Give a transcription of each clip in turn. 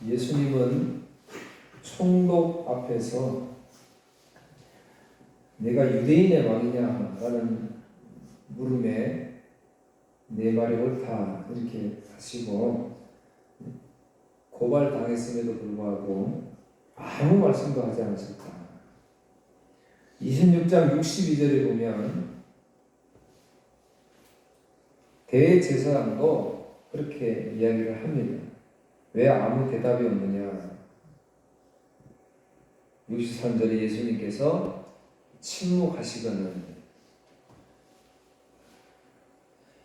예수님은 총독 앞에서 내가 유대인의 왕이냐라는 물음에 내 말이 옳다 이렇게 하시고 고발당했음에도 불구하고 아무 말씀도 하지 않으셨다. 26장 62절에 보면 대제사장도 그렇게 이야기를 합니다. 왜 아무 대답이 없느냐. 63절에 예수님께서 침묵하시거늘.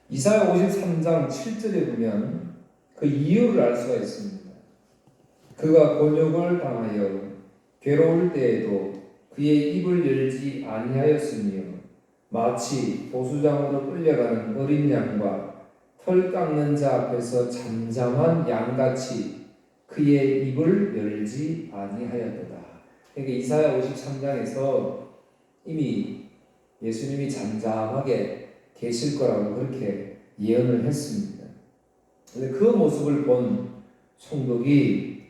이사야 53장 7절에 보면 그 이유를 알 수가 있습니다. 그가 곤욕을 당하여 괴로울 때에도 그의 입을 열지 아니하였으며 마치 보수장으로 끌려가는 어린 양과 털 깎는 자 앞에서 잠잠한 양같이 그의 입을 열지 아니하였도다. 그러니까 이사야 53장에서 이미 예수님이 잠잠하게 계실 거라고 그렇게 예언을 했습니다. 그런데 그 모습을 본 총독이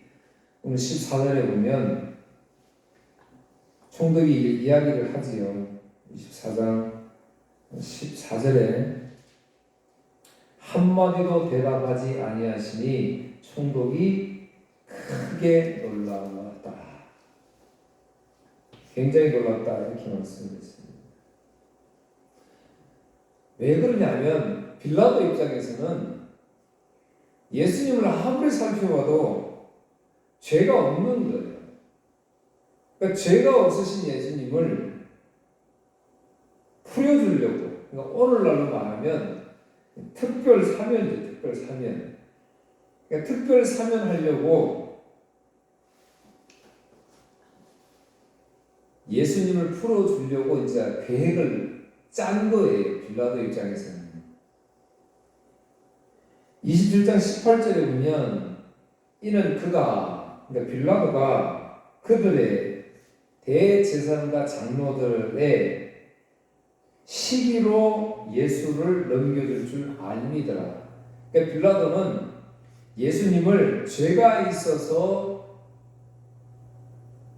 오늘 14절에 보면 총독이 이야기를 하지요. 24장 14절에 한마디도 대답하지 아니하시니 총독이 크게 놀라웠다. 굉장히 놀랐다 이렇게 말씀드렸습니다. 왜 그러냐면 빌라도 입장에서는 예수님을 아무리 살펴봐도 죄가 없는 거예요. 그러니까 죄가 없으신 예수님을 풀어주려고, 그러니까 오늘날로 말하면 특별 사면이죠. 특별 사면. 그러니까 특별 사면하려고 예수님을 풀어주려고 이제 계획을 짠 거예요. 빌라도 입장에서는. 27장 18절에 보면 이는 그가, 그러니까 빌라도가 그들의 대제사장과 장로들의 시기로 예수를 넘겨줄 줄 알미더라. 그러니까 빌라도는 예수님을 죄가 있어서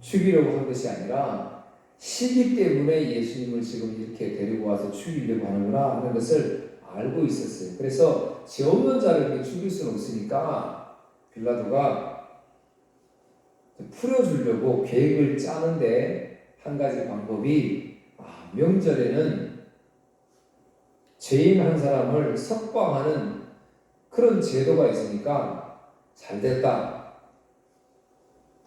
죽이려고 한 것이 아니라 시기 때문에 예수님을 지금 이렇게 데리고 와서 죽이려고 하는구나 하는 것을 알고 있었어요. 그래서 죄 없는 자를 죽일 수는 없으니까 빌라도가 풀어주려고 계획을 짜는데 한 가지 방법이 명절에는 죄인 한 사람을 석방하는 그런 제도가 있으니까 잘 됐다.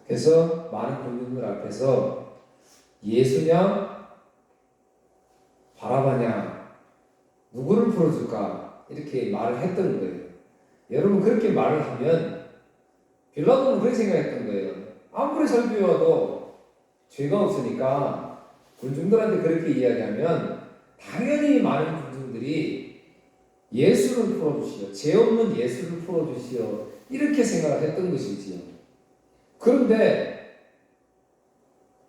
그래서 많은 군중들 앞에서 예수냐 바라바냐 누구를 풀어줄까 이렇게 말을 했던 거예요. 여러분 그렇게 말을 하면 빌라도는 그렇게 생각했던 거예요. 아무리 살펴봐도 죄가 없으니까 군중들한테 그렇게 이야기하면 당연히 많은 군중들이 예수를 풀어주시오. 죄 없는 예수를 풀어주시오. 이렇게 생각을 했던 것이지요. 그런데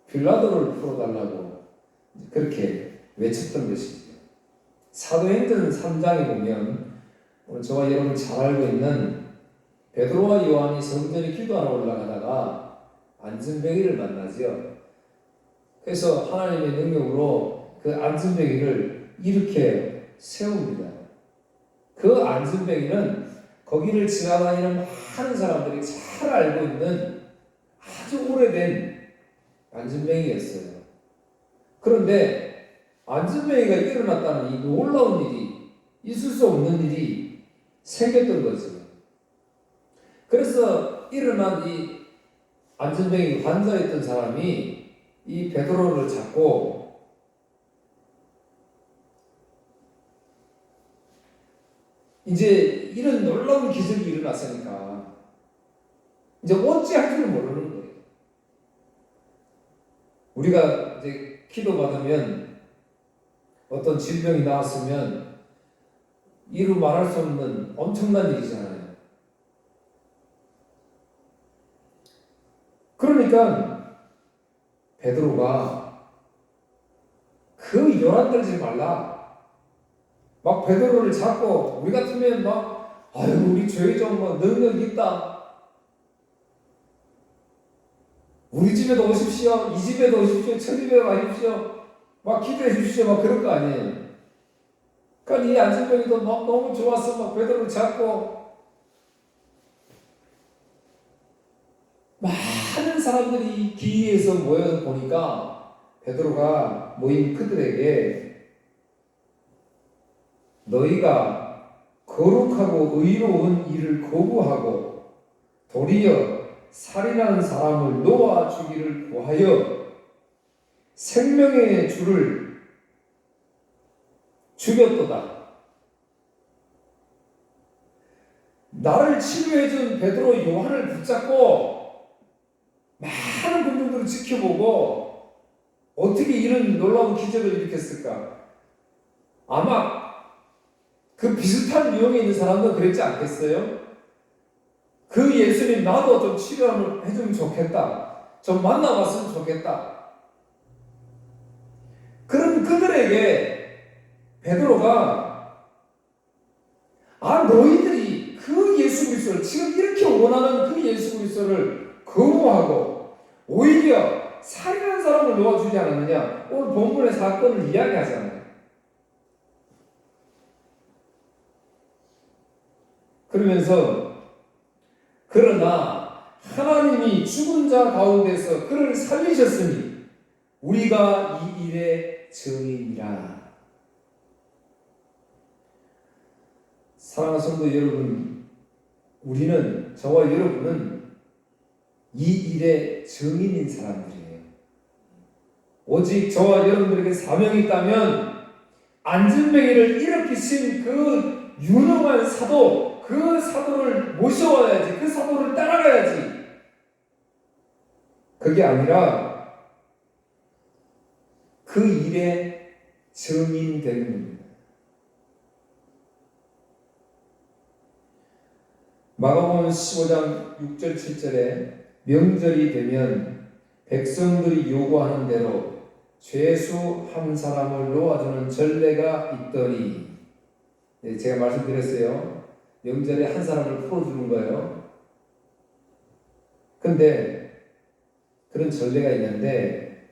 빌라도를 풀어달라고 그렇게 외쳤던 것이지요. 사도행전 3장에 보면 오늘 저와 여러분 잘 알고 있는 베드로와 요한이 성전에 기도하러 올라가다가 안전뱅이를 만나죠. 그래서 하나님의 능력으로 그 안전뱅이를 이렇게 세웁니다. 그 안전뱅이는 거기를 지나다니는 많은 사람들이 잘 알고 있는 아주 오래된 안전뱅이였어요. 그런데 안전뱅이가 일어났다는 이 놀라운 일이, 있을 수 없는 일이 생겼던 거죠. 그래서 일어난 이 안전뱅이 환자였던 사람이 이 베드로를 잡고 이제 이런 놀라운 기적이 일어났으니까 이제 어찌할 줄 모르는 거예요. 우리가 이제 기도받으면 어떤 질병이 나왔으면 이루 말할 수 없는 엄청난 일이잖아요. 그러니까 베드로가 그 요란 떨지 말라. 막 베드로를 잡고 우리 같으면 막 아유 우리 죄 좀 뭐 능력 있다. 우리 집에도 오십시오. 이 집에도 오십시오. 저 집에 가십시오. 막 기도해 주십시오. 막 그럴 거 아니에요. 그러니까 이 안진병이도 막 너무 좋았어. 막 베드로를 잡고 많은 사람들이 기회에서 모여 보니까 베드로가 모인 그들에게 너희가 거룩하고 의로운 일을 거부하고 도리어 살인하는 사람을 놓아 주기를 구하여 생명의 주를 죽였도다. 나를 치료해준 베드로 요한을 붙잡고 많은 군중들을 지켜보고 어떻게 이런 놀라운 기적을 일으켰을까? 아마 그 비슷한 유형에 있는 사람도 그랬지 않겠어요? 그 예수님 나도 좀 치료를 해주면 좋겠다. 좀 만나봤으면 좋겠다. 그런 그들에게 베드로가 너희들이 그 예수 그리스도를 지금 이렇게 원하는 그 예수 그리스도를 거부하고 오히려 살인한 사람을 놓아주지 않았느냐? 오늘 본문의 사건을 이야기하잖아요. 그러면서 그러나 하나님이 죽은 자 가운데서 그를 살리셨으니 우리가 이 일의 증인이라. 사랑하는 성도 여러분, 우리는, 저와 여러분은 이 일의 증인인 사람들이에요. 오직 저와 여러분들에게 사명이 있다면 안진뱅이를 일으키신 그 유능한 사도, 그 사도를 모셔와야지, 그 사도를 따라가야지. 그게 아니라 그 일의 증인 되는 겁니다. 마가복음 15장 6절 7절에 명절이 되면 백성들이 요구하는 대로 죄수 한 사람을 놓아주는 전례가 있더니, 제가 말씀드렸어요. 명절에 한 사람을 풀어주는 거예요. 근데 그런 전례가 있는데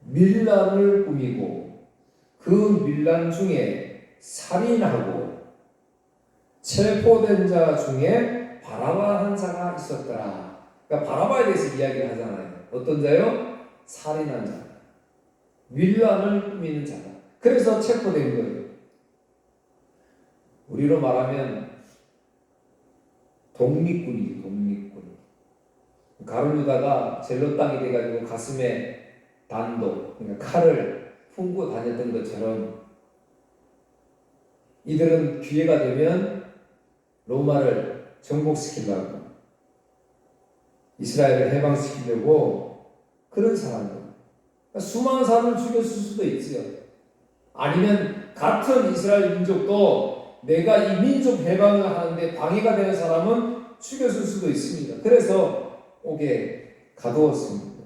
밀란을 꾸미고 그 밀란 중에 살인하고 체포된 자 중에 바라바 한 자가 있었더라. 그러니까 바라바에 대해서 이야기를 하잖아요. 어떤 자요? 살인한 자. 밀란을 꾸미는 자다. 그래서 체포된 거예요. 우리로 말하면 독립군이죠. 독립군. 가룟 유다가 젤로 땅이 돼가지고 가슴에 단도, 그러니까 칼을 품고 다녔던 것처럼 이들은 기회가 되면 로마를 정복시키려고, 이스라엘을 해방시키려고 그런 사람들. 그러니까 수많은 사람을 죽였을 수도 있지요. 아니면 같은 이스라엘 민족도 내가 이 민족 해방을 하는데 방해가 되는 사람은 죽였을 수도 있습니다. 그래서 옥에 가두었습니다.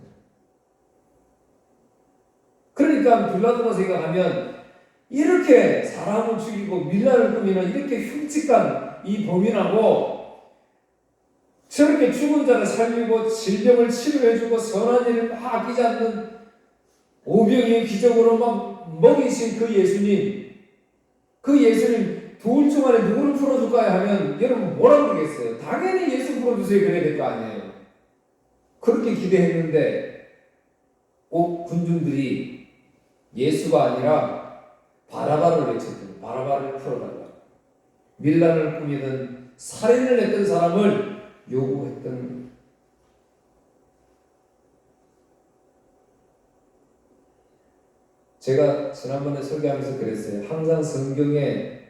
그러니까 빌라도가 생각하면 이렇게 사람을 죽이고 밀란을 꾸미는 이렇게 흉측한 이 범인하고 저렇게 죽은 자를 살리고 질병을 치료해주고 선한 일을 막 아끼지 않는 오병이의 기적으로 막 먹이신 그 예수님, 그 예수님 둘 중 안에 누구를 풀어줄까요? 하면 여러분 뭐라 그러겠어요? 당연히 예수 풀어주세요 그래야 될 거 아니에요. 그렇게 기대했는데 군중들이 예수가 아니라 바라바를 외쳤대요. 바라바를 풀어달라. 밀란을 꾸미던 살인을 했던 사람을 요구했던. 제가 지난번에 설교하면서 그랬어요. 항상 성경에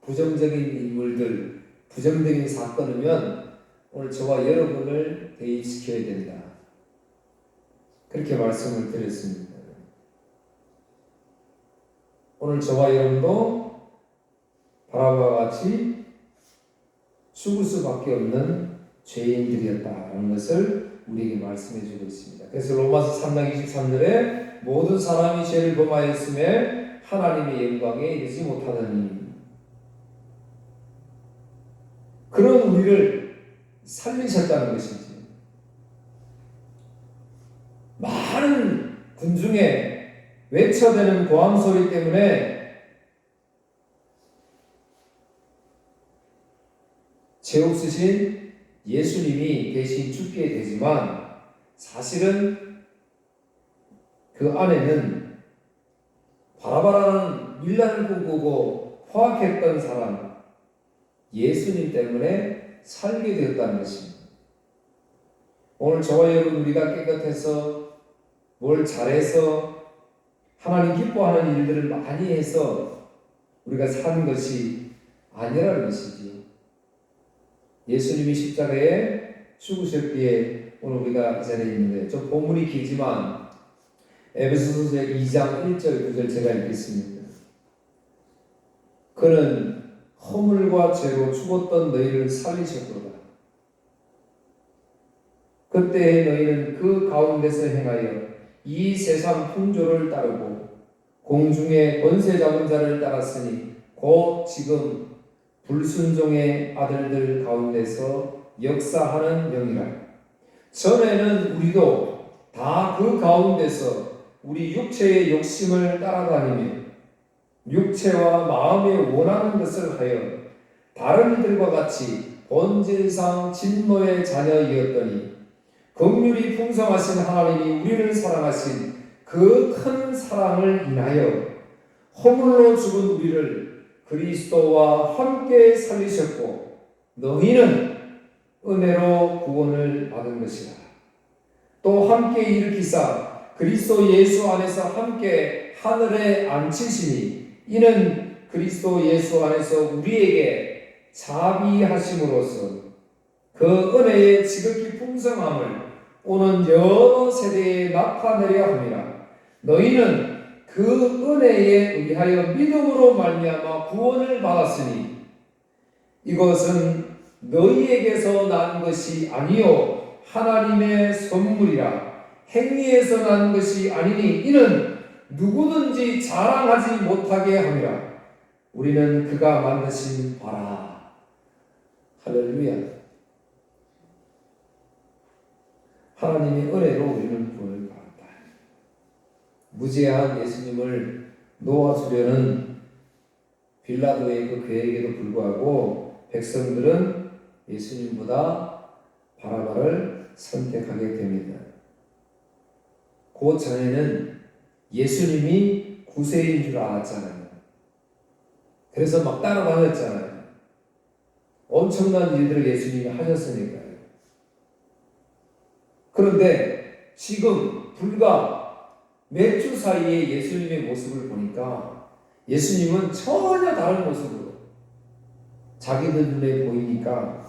부정적인 인물들, 부정적인 사건이면 오늘 저와 여러분을 대입시켜야 된다. 그렇게 말씀을 드렸습니다. 오늘 저와 여러분도 바라바와 같이 죽을 수밖에 없는 죄인들이었다라는 것을 우리에게 말씀해 주고 있습니다. 그래서 로마서 3장 23절에 모든 사람이 죄를 범하였음에 하나님의 영광에 이르지 못하더니, 그런 우리를 살리셨다는 것이지. 많은 군중에 외쳐대는 고함 소리 때문에 죄 없으신 예수님이 대신 죽게 되지만 사실은 그 안에는 바라바라는 밀란을 꿈꾸고 포악했던 사람 예수님 때문에 살게 되었다는 것입니다. 오늘 저와 여러분 우리가 깨끗해서 뭘 잘해서 하나님 기뻐하는 일들을 많이 해서 우리가 사는 것이 아니라는 것이지요. 예수님이 십자가에 죽으셨기에 오늘 우리가 이 자리에 있는데 좀 본문이 길지만 에베소서 2장 1절 9절 제가 읽겠습니다. 그는 허물과 죄로 죽었던 너희를 살리셨도다. 그때 너희는 그 가운데서 행하여 이 세상 풍조를 따르고 공중의 권세 잡은 자를 따랐으니 곧 지금 불순종의 아들들 가운데서 역사하는 영이라. 전에는 우리도 다 그 가운데서 우리 육체의 욕심을 따라다니며 육체와 마음에 원하는 것을 하여 다른 이들과 같이 본질상 진노의 자녀이었더니 긍휼이 풍성하신 하나님이 우리를 사랑하신 그 큰 사랑을 인하여 허물로 죽은 우리를 그리스도와 함께 살리셨고 너희는 은혜로 구원을 받은 것이라. 또 함께 일으키사 그리스도 예수 안에서 함께 하늘에 앉히시니 이는 그리스도 예수 안에서 우리에게 자비하심으로써 그 은혜의 지극히 풍성함을 오는 여러 세대에 나타내려 함이라. 너희는 그 은혜에 의하여 믿음으로 말미암아 구원을 받았으니 이것은 너희에게서 난 것이 아니요 하나님의 선물이라. 행위에서 난 것이 아니니 이는 누구든지 자랑하지 못하게 함이라. 우리는 그가 만드신 바라. 할렐루야. 하나님의 은혜로 우리는 구원을 받았다. 무죄한 예수님을 놓아주려는 빌라도의 그 계획에도 불구하고 백성들은 예수님보다 바라바를 선택하게 됩니다. 그 전에는 예수님이 구세인 줄 알았잖아요. 그래서 막 따라다녔잖아요. 엄청난 일들을 예수님이 하셨으니까요. 그런데 지금 불과 몇 주 사이에 예수님의 모습을 보니까 예수님은 전혀 다른 모습으로 자기들 눈에 보이니까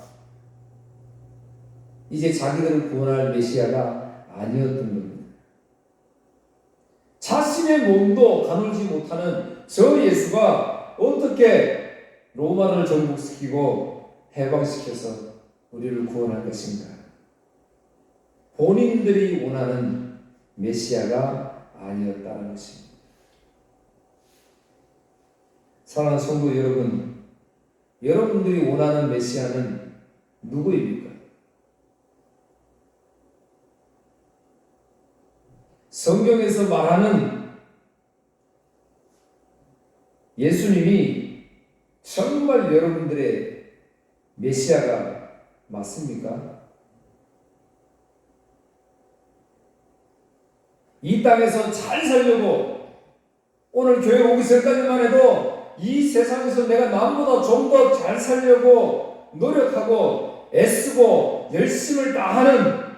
이제 자기들을 구원할 메시아가 아니었던 겁니다. 자신의 몸도 가누지 못하는 저 예수가 어떻게 로마를 정복시키고 해방시켜서 우리를 구원할 것인가? 본인들이 원하는 메시아가 아니었다는 것입니다. 사랑하는 성도 여러분, 여러분들이 원하는 메시아는 누구입니까? 성경에서 말하는 예수님이 정말 여러분들의 메시아가 맞습니까? 이 땅에서 잘 살려고 오늘 교회 오기 전까지만 해도 이 세상에서 내가 남보다 좀 더 잘 살려고 노력하고 애쓰고 열심을 다하는,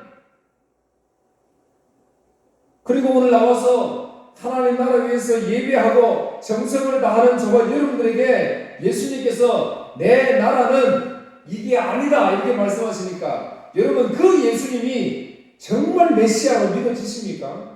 그리고 오늘 나와서 하나님 나라 위해서 예배하고 정성을 다하는 저와 여러분들에게 예수님께서 내 나라는 이게 아니다 이렇게 말씀하시니까 여러분 그 예수님이 정말 메시아로 믿어지십니까?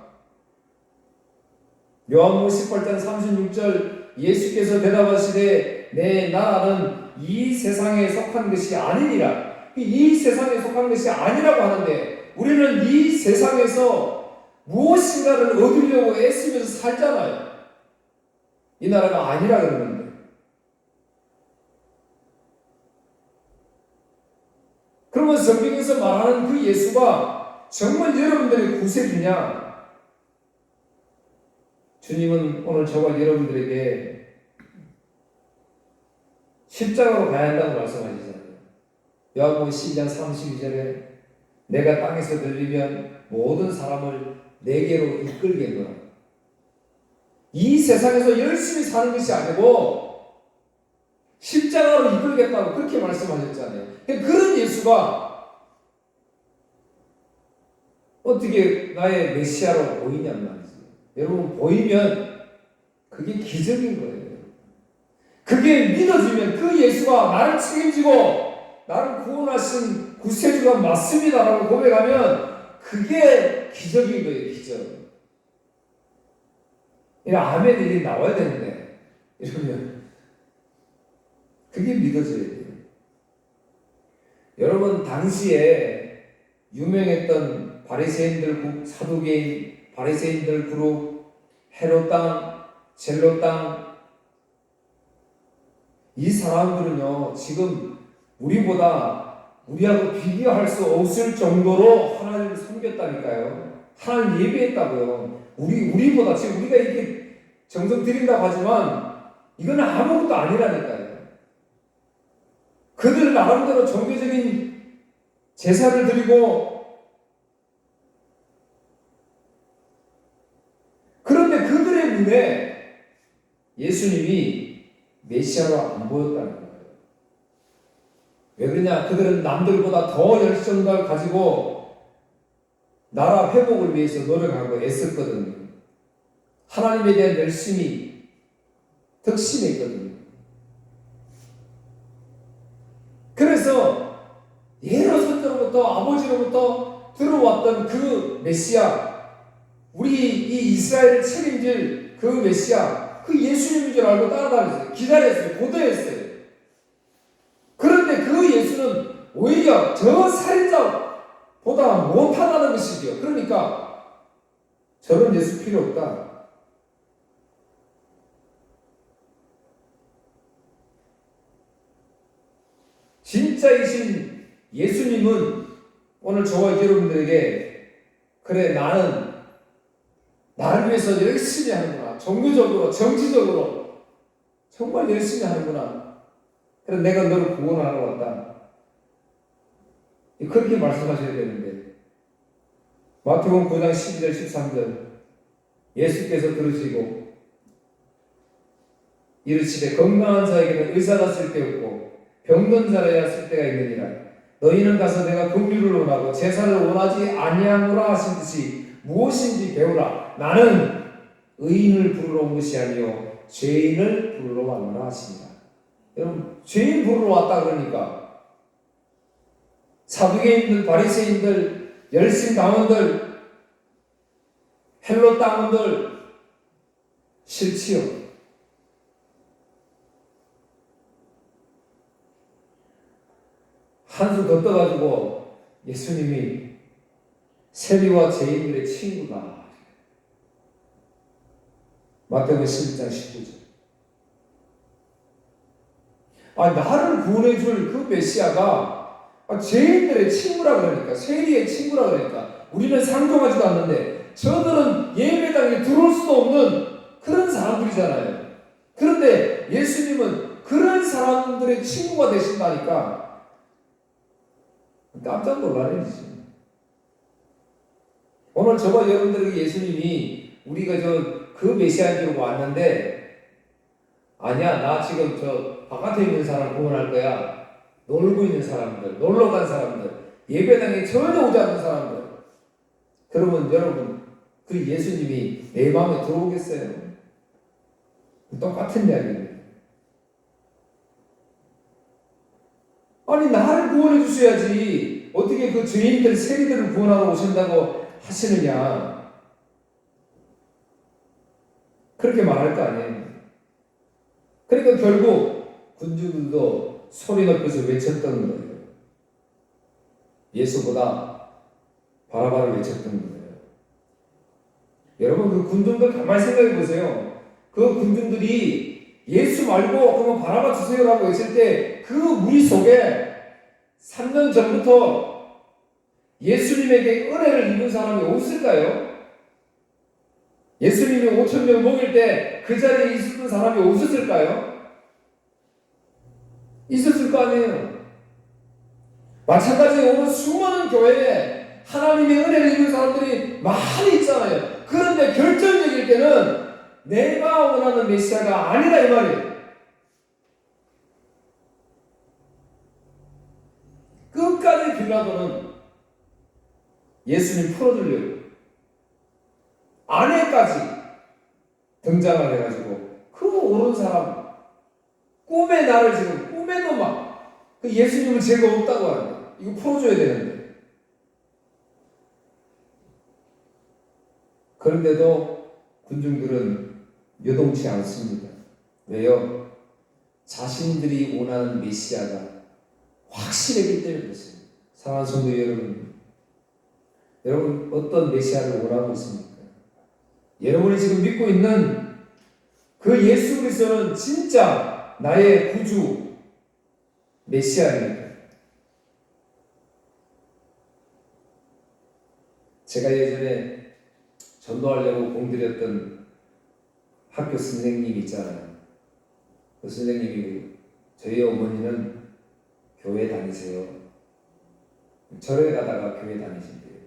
요한복음 18장 36절 예수께서 대답하시되 내 나라는 이 세상에 속한 것이 아니니라. 이 세상에 속한 것이 아니라고 하는데 우리는 이 세상에서 무엇인가를 얻으려고 애쓰면서 살잖아요. 이 나라가 아니라 그러는데. 그러면 성경에서 말하는 그 예수가 정말 여러분들의 구세주냐? 주님은 오늘 저와 여러분들에게 십자가로 가야 한다고 말씀하시잖아요. 요한복음 12장 32절에 내가 땅에서 들리면 모든 사람을 내게로 이끌겠노라. 이 세상에서 열심히 사는 것이 아니고 십자가로 이끌겠다고 그렇게 말씀하셨잖아요. 그런 예수가 어떻게 나의 메시아로 보이냔 말이지. 여러분, 보이면 그게 기적인 거예요. 그게 믿어지면 그 예수가 나를 책임지고 나를 구원하신 구세주가 맞습니다라고 고백하면 그게 기적인 거예요. 기적. 아멘 일이 나와야 되는데 이러면 그게 믿어져야 돼요. 여러분, 당시에 유명했던 바리새인들, 사두개인, 바리새인들 그룹, 헤롯 땅, 젤롯 땅, 이 사람들은요 지금 우리하고 비교할 수 없을 정도로 하나님을 섬겼다니까요. 하나님 예배했다고요. 우리보다 지금 우리가 이렇게 정성 드린다고 하지만 이건 아무것도 아니라니까요. 그들 나름대로 종교적인 제사를 드리고, 그런데 그들의 눈에 예수님이 메시아로 안 보였다는 거예요. 왜 그러냐? 그들은 남들보다 더 열정을 가지고 나라 회복을 위해서 노력하고 애썼거든요. 하나님에 대한 열심히 덕심했거든요. 그래서 예로부터 아버지로부터 들어왔던 그 메시아, 우리 이 이스라엘을 책임질 그 메시아, 그 예수님인 줄 알고 따라다녔어요. 기다렸어요. 고대했어요. 그런데 그 예수는 오히려 저 살인자보다 못하다는 것이죠. 그러니까 저런 예수 필요 없다. 진짜이신 예수님은 오늘 저와 여러분들에게, 그래, 나는 나를 위해서 열심히 하는구나. 종교적으로, 정치적으로 정말 열심히 하는구나. 그래, 내가 너를 구원하러 왔다. 그렇게 말씀하셔야 되는데, 마태복음 9장 12절 13절 예수께서 들으시고 이르시되 건강한 자에게는 의사가 쓸데없고 병든 자라야 쓸데가 있느니라. 너희는 가서 내가 긍휼을 원하고 제사를 원하지 아니하노라 하신 듯이 무엇인지 배우라. 나는 의인을 부르러 온 것이 아니요 죄인을 부르러 왔노라 하시니라. 여러분, 죄인 부르러 왔다 그러니까 사두개인들, 바리새인들, 열심당원들, 헬롯 당원들 싫지요. 한수 더 떠가지고 예수님이 세리와 죄인들의 친구다. 마태복음 11장 19절. 나를 구원해줄 그 메시아가 죄인들의 친구라 그러니까, 세리의 친구라 그러니까, 우리는 상종하지도 않는데 저들은 예배당에 들어올 수도 없는 그런 사람들이잖아요. 그런데 예수님은 그런 사람들의 친구가 되신다니까 깜짝 놀라네요. 오늘 저와 여러분들에게 예수님이 우리가 그 메시아인 줄 왔는데, 아니야, 나 지금 저 바깥에 있는 사람 구원할 거야. 놀고 있는 사람들, 놀러 간 사람들, 예배당에 전혀 오지 않는 사람들. 그러면 여러분, 그 예수님이 내 마음에 들어오겠어요? 똑같은 이야기입니다. 아니, 나를 구원해 주셔야지 어떻게 그 죄인들, 세리들을 구원하러 오신다고 하시느냐, 그렇게 말할 거 아니에요. 그러니까 결국 군주들도 소리 높여서 외쳤던 거예요. 예수보다 바라바를 외쳤던 거예요. 여러분, 그 군중들 가만히 생각해 보세요. 그 군중들이 예수 말고 그러면 바라바 주세요라고 외칠 때 그 무리 속에 3년 전부터 예수님에게 은혜를 입은 사람이 없을까요? 예수님이 5천 명 먹일 때 그 자리에 있었던 사람이 없었을까요? 있었을 거 아니에요. 마찬가지로 오늘 수많은 교회에 하나님의 은혜를 입은 사람들이 많이 있잖아요. 그런데 결정적일 때는 내가 원하는 메시아가 아니라 이 말이에요. 끝까지 빌라도는 예수님 풀어주려고 아내까지 등장을 해가지고 그 옳은 사람 꿈에 나를 지금 꿈에도 막 그 예수님을 죄가 없다고 하는데 이거 풀어줘야 되는데 그런데도 군중들은 요동치 않습니다. 왜요? 자신들이 원하는 메시아가 확실하기 때문에 그렇습니다. 사랑하는 성도 여러분 어떤 메시아를 원하고 있습니까? 여러분이 지금 믿고 있는 그 예수 그리스도는 진짜 나의 구주 메시아입니다. 제가 예전에 전도하려고 공들였던 학교 선생님이 있잖아요. 그 선생님이 저희 어머니는 교회 다니세요. 절에 가다가 교회 다니신대요.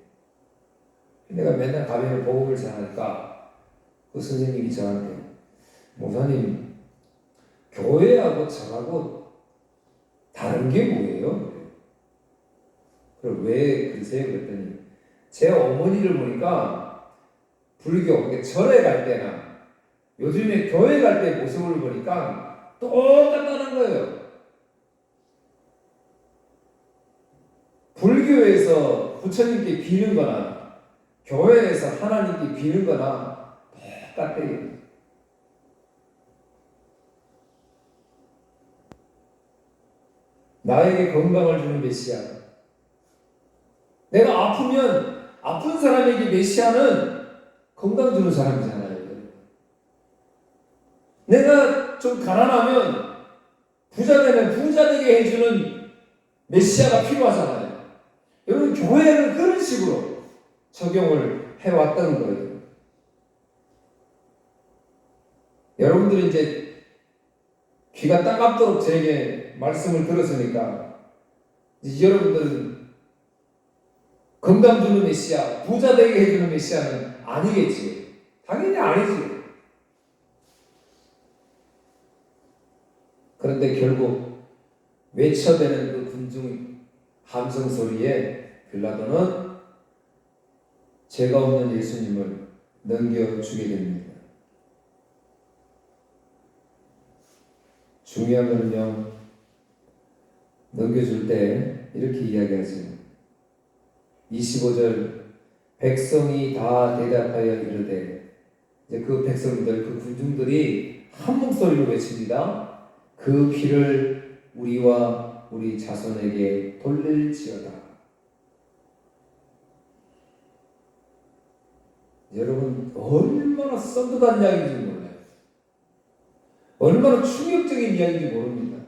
내가 맨날 가면 복음을 전하니까 그 선생님이 저한테 목사님 교회하고 절하고 다른 게 뭐예요? 그럼 왜 그러세요? 그랬더니 제 어머니를 보니까 불교 절에 갈 때나 요즘에 교회 갈 때 모습을 보니까 똑같다는 거예요. 불교에서 부처님께 비는 거나 교회에서 하나님께 비는 거나 똑같대요. 나에게 건강을 주는 메시아. 내가 아프면 아픈 사람에게 메시아는 건강 주는 사람이잖아요. 내가 좀 가난하면 부자 되면 부자 되게 해주는 메시아가 필요하잖아요. 여러분 교회는 그런 식으로 적용을 해왔던 거예요. 여러분들이 이제 귀가 따갑도록 제게 말씀을 들었으니까 이제 여러분들은 건강 주는 메시아, 부자 되게 해주는 메시아는 아니겠지. 당연히 아니지. 그런데 결국 외쳐대는 그 군중 함성 소리에 빌라도는 죄가 없는 예수님을 넘겨주게 됩니다. 중요한 거는요, 넘겨줄 때 이렇게 이야기하죠. 25절 백성이 다 대답하여 이르되, 이제 그 백성들, 그 군중들이 한 목소리로 외칩니다. 그 피를 우리와 우리 자손에게 돌릴지어다. 여러분 얼마나 썬득한 이야기인지 몰라요. 얼마나 충격적인 이야기인지 모릅니다.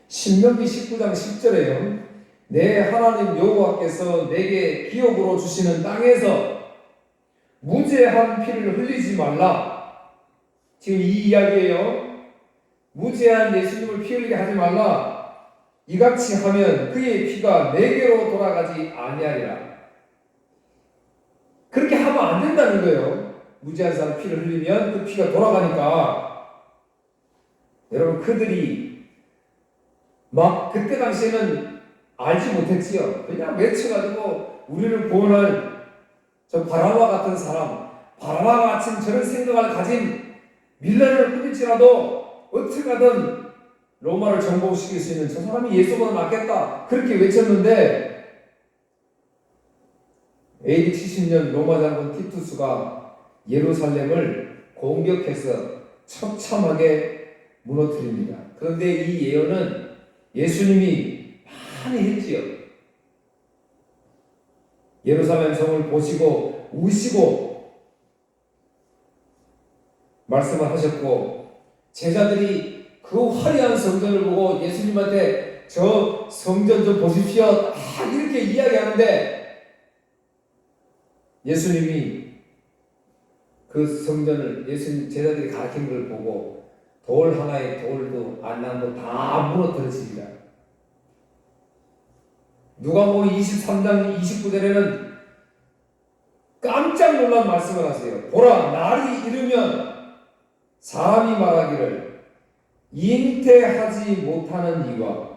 신명기 19장 10절에요. 내 하나님 여호와께서 내게 기업으로 주시는 땅에서 무죄한 피를 흘리지 말라. 지금 이 이야기예요. 무죄한 예수님을 피 흘리게 하지 말라. 이같이 하면 그의 피가 내게로 돌아가지 아니하리라. 그렇게 하면 안 된다는 거예요. 무죄한 사람 피를 흘리면 그 피가 돌아가니까. 여러분 그들이 막 그때 당시에는 알지 못했지요. 그냥 외쳐가지고 우리를 구원할 저 바라바 같은 사람, 바라바 같은 저런 생각을 가진 밀레를 꾸밀지라도 어떻게 하든 로마를 정복시킬 수 있는 저 사람이 예수보다 낫겠다 그렇게 외쳤는데 AD 70년 로마 장군 티투스가 예루살렘을 공격해서 처참하게 무너뜨립니다. 그런데 이 예언은 예수님이 많이 했지요. 예루살렘 성을 보시고 우시고 말씀을 하셨고 제자들이 그 화려한 성전을 보고 예수님한테 저 성전 좀 보십시오 이렇게 이야기하는데 예수님이 그 성전을 예수님 제자들이 가르친 걸 보고 돌 하나에 돌도 안 남고 다 무너뜨려지리라. 누가복음 23장 29절에는 깜짝 놀란 말씀을 하세요. 보라, 날이 이르면 사람이 말하기를 잉태하지 못하는 이와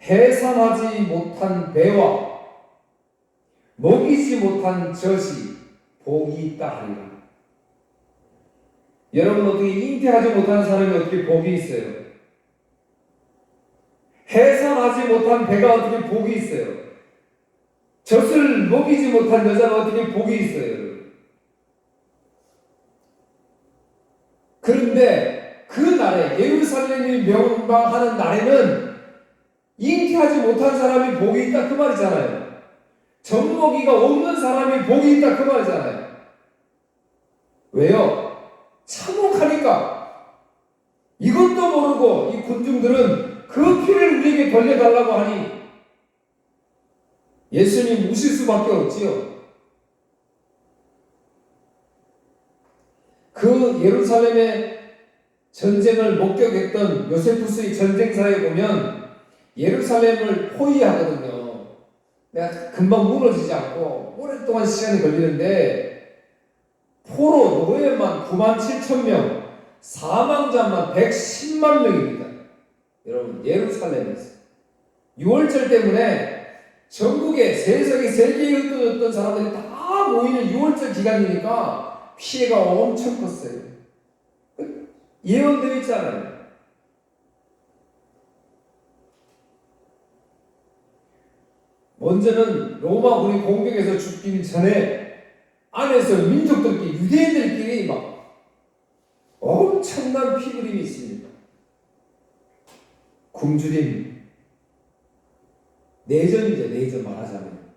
해산하지 못한 배와 먹이지 못한 젖이 복이 있다 하리라. 여러분, 어떻게 잉태하지 못하는 사람이 어떻게 복이 있어요? 해산하지 못한 배가 어떻게 복이 있어요? 젖을 먹이지 못한 여자가 어떻게 복이 있어요? 그런데 그 날에, 예루살렘이 멸망하는 날에는 잉태하지 못한 사람이 복이 있다 그 말이잖아요. 젖먹이가 없는 사람이 복이 있다 그 말이잖아요. 왜요? 참혹하니까. 이것도 모르고 이 군중들은 그 피를 우리에게 돌려달라고 하니 예수님 우실 수밖에 없지요. 그 예루살렘의 전쟁을 목격했던 요세푸스의 전쟁사에 보면 예루살렘을 포위하거든요. 내가 금방 무너지지 않고 오랫동안 시간이 걸리는데 포로 노예만 97,000명, 사망자만 110만 명입니다. 여러분, 예루살렘에서 6월절 때문에 전국에 세상에 세계에 흩어졌던 사람들이 다 모이는 6월절 기간이니까 피해가 엄청 컸어요. 예언되어 있잖아요. 먼저는 로마군이 공격해서 죽기 전에 안에서 민족들끼리, 유대인들끼리 막 엄청난 피그림이 있습니다. 굶주림, 내전이죠. 내전 말하자면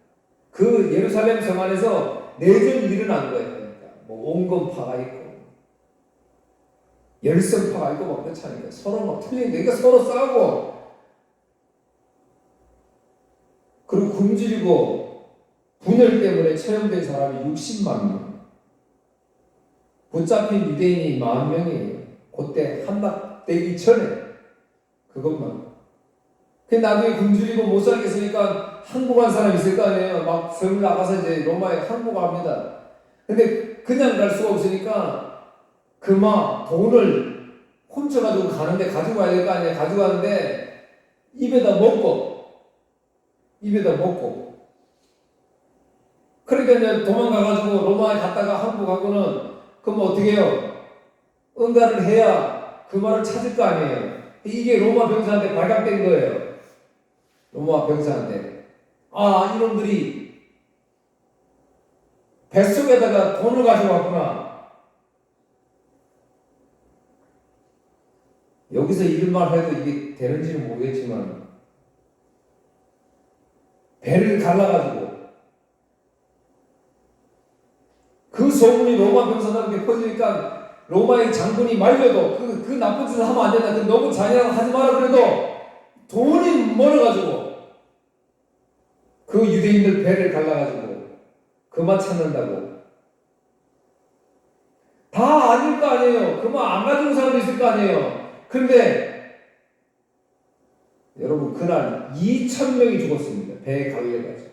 그 예루살렘 성 안에서 내전이 일어난 거예요. 그러니까 뭐 온건파가 있고 열성파가 있고 막 그렇잖아요. 서로 막 틀린 게, 그러니까 서로 싸우고, 그리고 굶주리고 분열 때문에 처형된 사람이 60만 명, 붙잡힌 유대인이 40,000명이에요. 그때 한박 되기 전에 그것만. 그 나중에 굶주리고 못 살겠으니까 항복한 사람이 있을 거 아니에요. 막 성 나가서 이제 로마에 항복합니다. 근데 그냥 갈 수가 없으니까 그만 돈을 훔쳐가지고 가는데 가지고 가야 될 거 아니에요. 가지고 가는데 입에다 먹고 그러니까 이제 도망가가지고 로마에 갔다가 항복하고는 그럼 어떻게 해요? 응가를 해야 그 말을 찾을 거 아니에요. 이게 로마 병사한테 발각된 거예요. 로마 병사한테. 아, 이놈들이 뱃속에다가 돈을 가지고 왔구나. 여기서 이런 말 해도 이게 되는지는 모르겠지만 배를 갈라가지고 그 소문이 로마 병사들한테 퍼지니까 로마의 장군이 말려도 그 나쁜 짓을 하면 안 된다. 그 너무 잔인하게 하지 마라 그래도 돈이 멀어가지고 그 유대인들 배를 갈라가지고 그만 찾는다고. 다 아닐 거 아니에요. 그만 안 가지고 사람도 있을 거 아니에요. 그런데 여러분, 그날 2,000명이 죽었습니다. 배에 갈려가지고.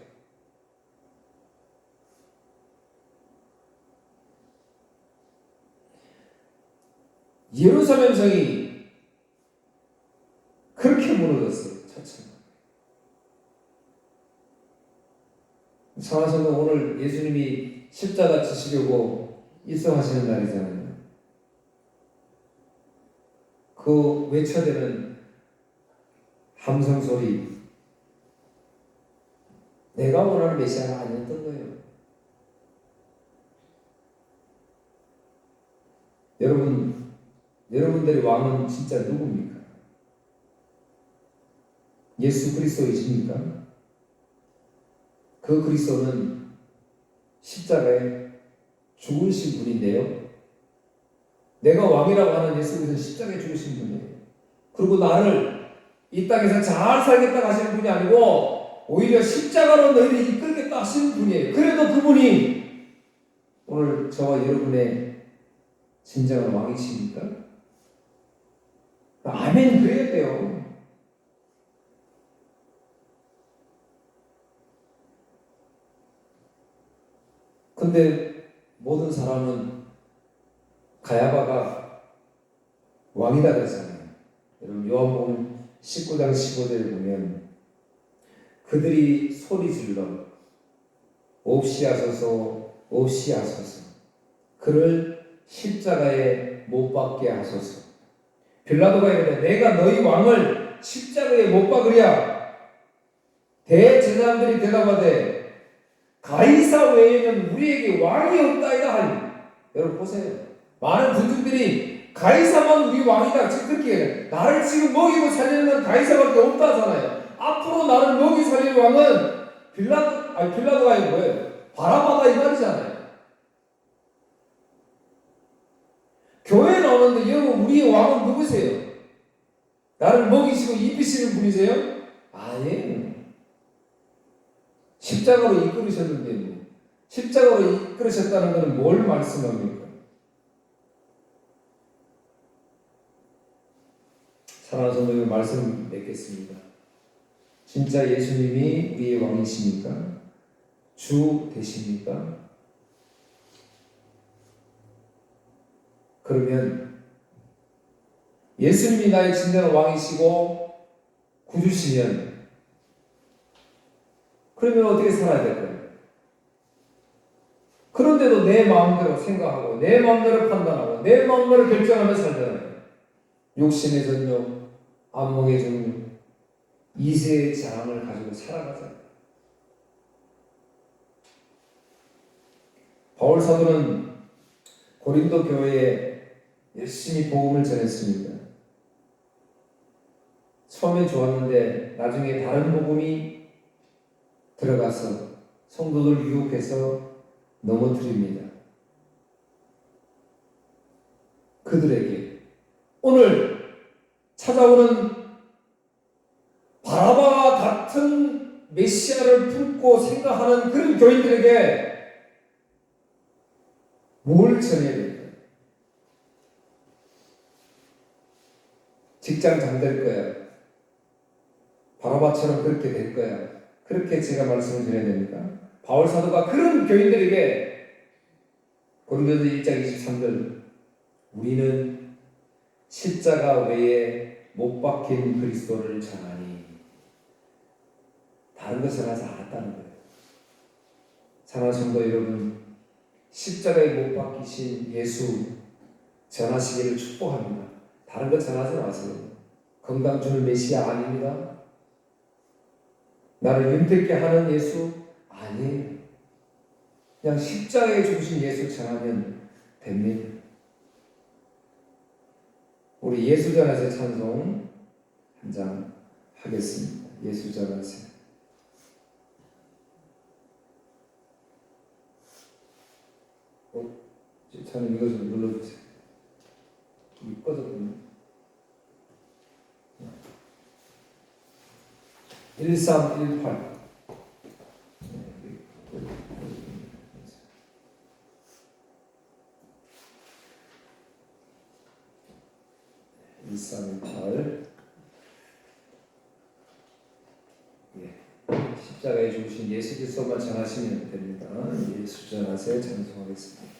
예루살렘 성이 그렇게 무너졌어요. 처참하게. 사랑하는 오늘 예수님이 십자가 지시려고 입성하시는 날이잖아요. 그 외쳐대는 함성 소리, 내가 원하는 메시아가 아니었던 거예요. 여러분들의 왕은 진짜 누굽니까? 예수 그리스도이십니까? 그 그리스도는 십자가에 죽으신 분인데요. 내가 왕이라고 하는 예수 그리스도는 십자가에 죽으신 분이에요. 그리고 나를 이 땅에서 잘 살겠다 하시는 분이 아니고 오히려 십자가로 너희를 이끌겠다 하시는 분이에요. 그래도 그분이 오늘 저와 여러분의 진정한 왕이십니까? 아멘 그래야 돼요. 근데 모든 사람은 가야바가 왕이다 그랬잖아요. 여러분 요한복음 19장 15절에 보면 그들이 소리 질러 옵시하소서 옵시하소서 그를 십자가에 못 박게 하소서. 빌라도가 이르되 내가 너희 왕을 십자가에 못 박으랴. 대제사장들이 대답하되 가이사 외에는 우리에게 왕이 없다이다 하니. 여러분 보세요. 많은 군중들이 가이사만 우리 왕이다 지금 그렇게 해요. 나를 지금 먹이고 살리는 건 가이사밖에 없다 하잖아요. 앞으로 나를 먹이 살릴 왕은 빌라도가 아니고 뭐예요? 바라바다 이 말이잖아요. 교회에 나오는데 여러분 우리의 왕은 누구세요? 나를 먹이시고 입히시는 분이세요? 아니에요. 십자가로 이끌으셨는데 십자가로 이끌으셨다는 것은 뭘 말씀합니까? 사랑하는 성도님 말씀 맺겠습니다. 진짜 예수님이 우리의 왕이십니까? 주 되십니까? 그러면 예수님이 나의 진정한 왕이시고 구주시면 그러면 어떻게 살아야 될까요? 그런데도 내 마음대로 생각하고 내 마음대로 판단하고 내 마음대로 결정하며 살잖아요. 욕심의 전욕, 안목의 전욕, 이세의 자랑을 가지고 살아가잖아요. 바울 사도는 고린도 교회에 열심히 복음을 전했습니다. 처음에 좋았는데 나중에 다른 복음이 들어가서 성도들 유혹해서 넘어뜨립니다. 그들에게 오늘 찾아오는 바라바와 같은 메시아를 품고 생각하는 그런 교인들에게 뭘 전해야 될까요? 직장 잘 될 거야. 바라바처럼 그렇게 될 거야. 그렇게 제가 말씀을 드려야 됩니까? 바울 사도가 그런 교인들에게 고린도서 1장 23절 우리는 십자가 외에 못 박힌 그리스도를 전하니 다른 것 전하지 않았다는 거예요. 사랑하는 성도 여러분, 십자가에 못 박히신 예수 전하시기를 축복합니다. 다른 것 전하지 마세요. 건강 주는 메시아 아닙니다. 나를 윤택게 하는 예수 아니에요. 그냥 십자가에 죽으신 예수 전하면 됩니다. 우리 예수 전하세 찬송 한 장 하겠습니다. 예수 전하세. 저는 이거 좀 눌러주세요. 이 꺼졌군요. 1318 1318 십자가에 죽으신 예수 그리스도만 전하시면 됩니다. 예수 전하세 찬송하겠습니다.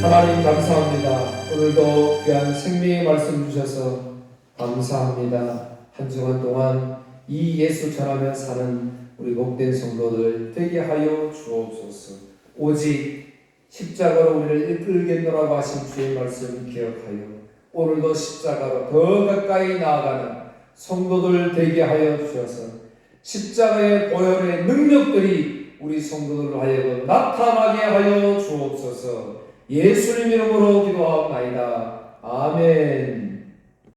하나님 감사합니다. 오늘도 귀한 생명의 말씀 주셔서 감사합니다. 한 주간 동안 이 예수 전하며 사는 우리 복된 성도들 되게 하여 주옵소서. 오직 십자가로 우리를 이끌겠노라고 하신 주의 말씀 기억하여 오늘도 십자가로 더 가까이 나아가는 성도들 되게 하여 주셔서 십자가의 보혈의 능력들이 우리 성도들을 하여금 나타나게 하여 주옵소서. 예수님 이름으로 기도하옵나이다. 아멘.